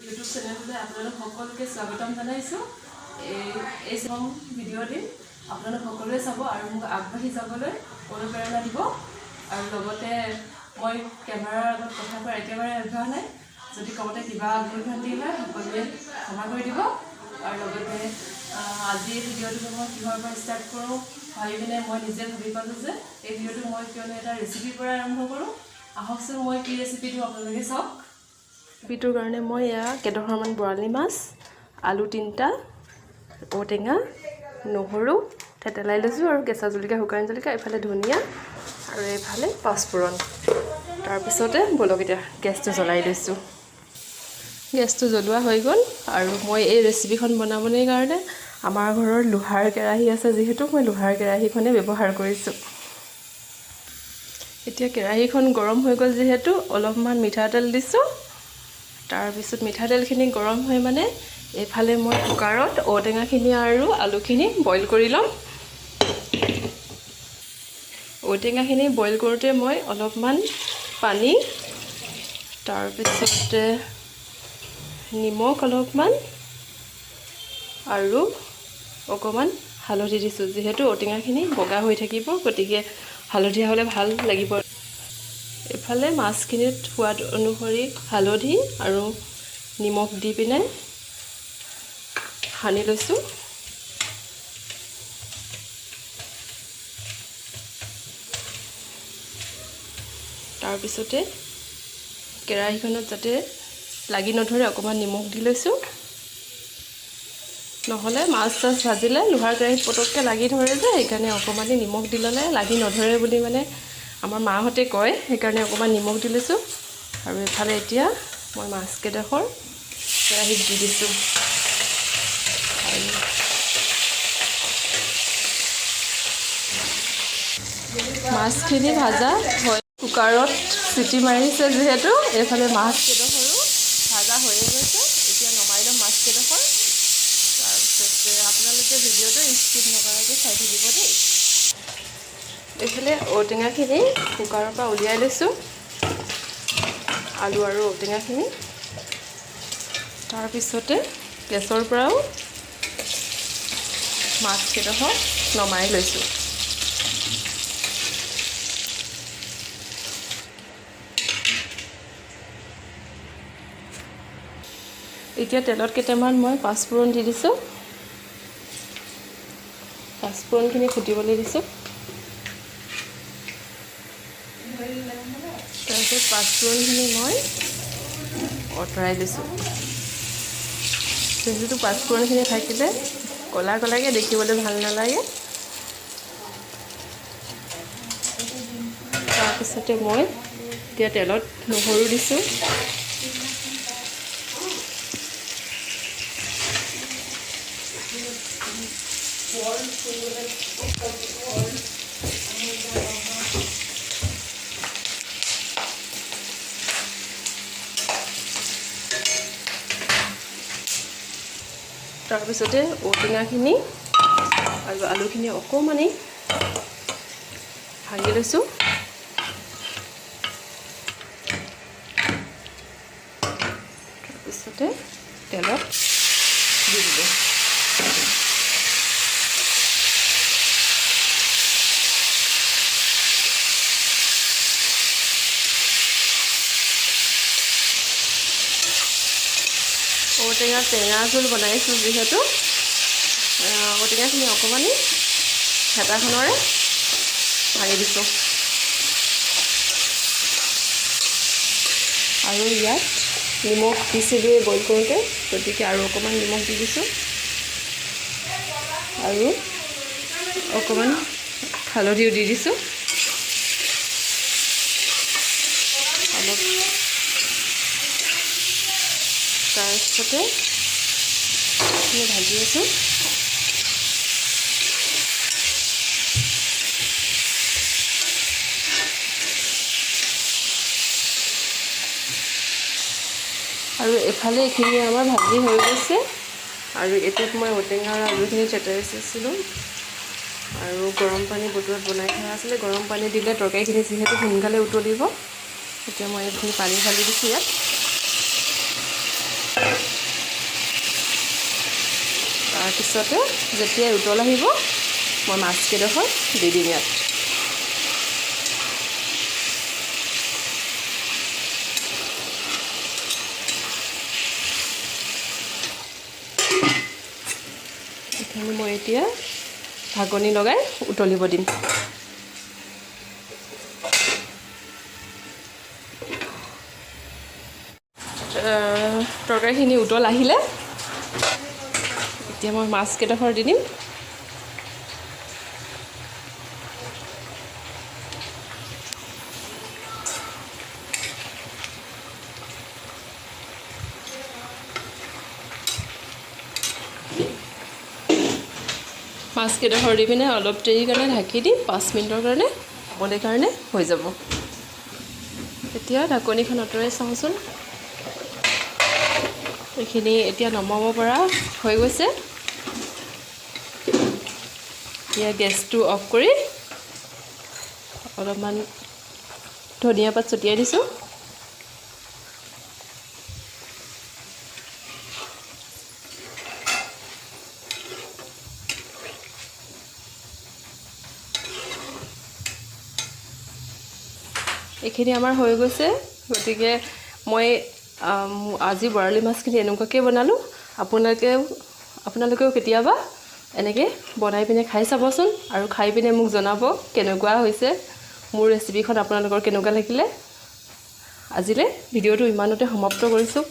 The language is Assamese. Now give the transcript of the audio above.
ইউটিউব চেনেললৈ আপোনালোক সকলোকে স্বাগতম জনাইছোঁ। এই ভিডিঅ' দিম আপোনালোক সকলোৱে চাব আৰু মোক আগবাঢ়ি যাবলৈ অনুপ্ৰেৰণা দিব। আৰু লগতে মই কেমেৰাৰ আগত কথা কোৱাৰ একেবাৰে অভ্যাস নাই। যদি কওঁতে কিবা ভুল-ভ্ৰান্তি হয় সকলোৱে ক্ষমা কৰি দিব। আৰু লগতে আজি ভিডিঅ'টো মই কিহৰ পৰা ষ্টাৰ্ট কৰোঁ ভাবি পিনে মই নিজে ভাবি পালোঁ যে এই ভিডিঅ'টো মই কিয়নো এটা ৰেচিপিৰ পৰা আৰম্ভ কৰোঁ। আহকচোন মই কি ৰেচিপি দিওঁ আপোনালোকে চাওক। ৰেচিপিটোৰ কাৰণে মই এয়া কেইডোখৰমান বৰালি মাছ, আলু 3টা, ঔটেঙা, নহৰু থেতেলাই লৈছোঁ আৰু কেঁচা জলকীয়া, শুকান জলকীয়া, এইফালে ধনিয়া আৰু এইফালে পাঁচফোৰণ। তাৰপিছতে বলক এতিয়া গেছটো জ্বলাই লৈছোঁ। গেছটো জ্বলোৱা হৈ গ'ল আৰু মই এই ৰেচিপিখন বনাবলৈ কাৰণে আমাৰ ঘৰৰ লোহাৰ কেৰাহী আছে, যিহেতু মই লোহাৰ কেৰাহীখনে ব্যৱহাৰ কৰিছোঁ। এতিয়া কেৰাহীখন গৰম হৈ গ'ল যিহেতু অলপমান মিঠাতেল দিছোঁ। তাৰপিছত মিঠাতেলখিনি গৰম হৈ মানে এইফালে মই কুকাৰত ঔটেঙাখিনি আৰু আলুখিনি বইল কৰি ল'ম। ঔটেঙাখিনি বইল কৰোঁতে মই অলপমান পানী, তাৰপিছতে নিমখ অলপমান আৰু অকণমান হালধি দিছোঁ, যিহেতু ঔটেঙাখিনি বগা হৈ থাকিব, গতিকে হালধীয়া হ'লে ভাল লাগিব। এইফালে মাছখিনিত সোৱাদ অনুসৰি হালধি আৰু নিমখ দি পিনে সানি লৈছোঁ। তাৰপিছতে কেৰাহীখনত যাতে লাগি নধৰে অকণমান নিমখ দি লৈছোঁ, নহ'লে মাছ-চাছ ভাজিলে লোহাৰ কেৰাহীত পটককৈ লাগি ধৰে যে, সেইকাৰণে অকণমানে নিমখ দি ল'লে লাগি নধৰে বুলি মানে আমাৰ মাহঁতে কয়, সেইকাৰণে অকণমান নিমখ দি লৈছোঁ। আৰু এইফালে এতিয়া মই মাছকেইডোখৰ কেৰাহীত দি দিছোঁ। মাছখিনি ভাজা হয়, কুকাৰত চিটি মাৰিছে যিহেতু এইফালে মাছকেইডোখৰো ভাজা হৈয়ে গৈছে। এতিয়া নমাই ল'ম মাছকেইডোখৰ। তাৰপিছতে আপোনালোকে ভিডিঅ'টো স্কিপ নকৰাকৈ চাই থাকিব দেই। এইফালে ঔটেঙাখিনি কুকাৰৰ পৰা উলিয়াই লৈছোঁ, আলু আৰু ঔটেঙাখিনি। তাৰপিছতে গেছৰ পৰাও মাছকেইডোখৰ নমাই লৈছোঁ। এতিয়া তেলত কেইটামান মই পাঁচফোৰণ দি দিছোঁ। পাঁচফোৰণখিনি ফুটিবলৈ দিছোঁ। তাৰপিছত পাঁচফোৰণখিনি মই আঁতৰাই লৈছোঁ, যিহেতু পাঁচফোৰণখিনি থাকিলে ক'লা ক'লাকৈ দেখিবলৈ ভাল নালাগে। তাৰপিছতে মই এতিয়া তেলত নহৰু দিছোঁ। তাৰপিছতে ঔটেঙাখিনি আৰু আলুখিনি অকণমানেই ভাঙি লৈছোঁ। তাৰপিছতে তেলত দি দিলোঁ। ঔটেঙা টেঙা জোল বনাইছোঁ যিহেতু ঔটেঙাখিনি অকণমানেই হেতাখনেৰে ভাঙি দিছোঁ। আৰু ইয়াত নিমখ দিছিলোঁ বইল কৰোঁতে, গতিকে আৰু অকণমান নিমখ দি দিছোঁ আৰু অকণমান হালধিও দি দিছোঁ। অলপ তাৰপিছতে মই ভাজি আছোঁ। আৰু এফালে এইখিনি আমাৰ ভাজি হৈ গৈছে। আৰু এইটোত মই ঔটেঙা আৰু আলুখিনি চেটাইছিলোঁ আৰু গৰম পানী বটলত বনাই থোৱা আছিলে। গৰম পানী দিলে তৰকাৰীখিনি যিহেতু সোনকালে উতলিব, এতিয়া মই এইখিনি পানী ঢালি দিছোঁ ইয়াত। তাৰপিছতে যেতিয়া উতল আহিব মই মাছকেইডোখৰ দি দিম ইয়াত। এইখিনি মই এতিয়া ঢাকনি লগাই উতলিব দিম। তৰকাৰীখিনি উতল আহিলে এতিয়া মই মাছকেইডোখৰ দি দিম। মাছকেইডোখৰ দি পিনে অলপ দেৰি কাৰণে ঢাকি দিম, 5 মিনিটৰ কাৰণে হ'বলৈ কাৰণে হৈ যাব। এতিয়া ঢাকনিখন আঁতৰাই চাওঁচোন। এইখিনি এতিয়া নমাব পৰা হৈ গৈছে। এতিয়া গেছটো অফ কৰি অলপমান ধনিয়া পাত ছটিয়াই দিছোঁ। এইখিনি আমাৰ হৈ গৈছে। গতিকে মই আজি বৰালি মাছখিনি এনেকুৱাকৈ বনালোঁ। আপোনালোকেও কেতিয়াবা এনেকৈ বনাই পিনে খাই চাবচোন আৰু খাই পিনে মোক জনাব কেনেকুৱা হৈছে, মোৰ ৰেচিপিখন আপোনালোকৰ কেনেকুৱা লাগিলে। আজিলৈ ভিডিঅ'টো ইমানতে সমাপ্ত কৰিছোঁ।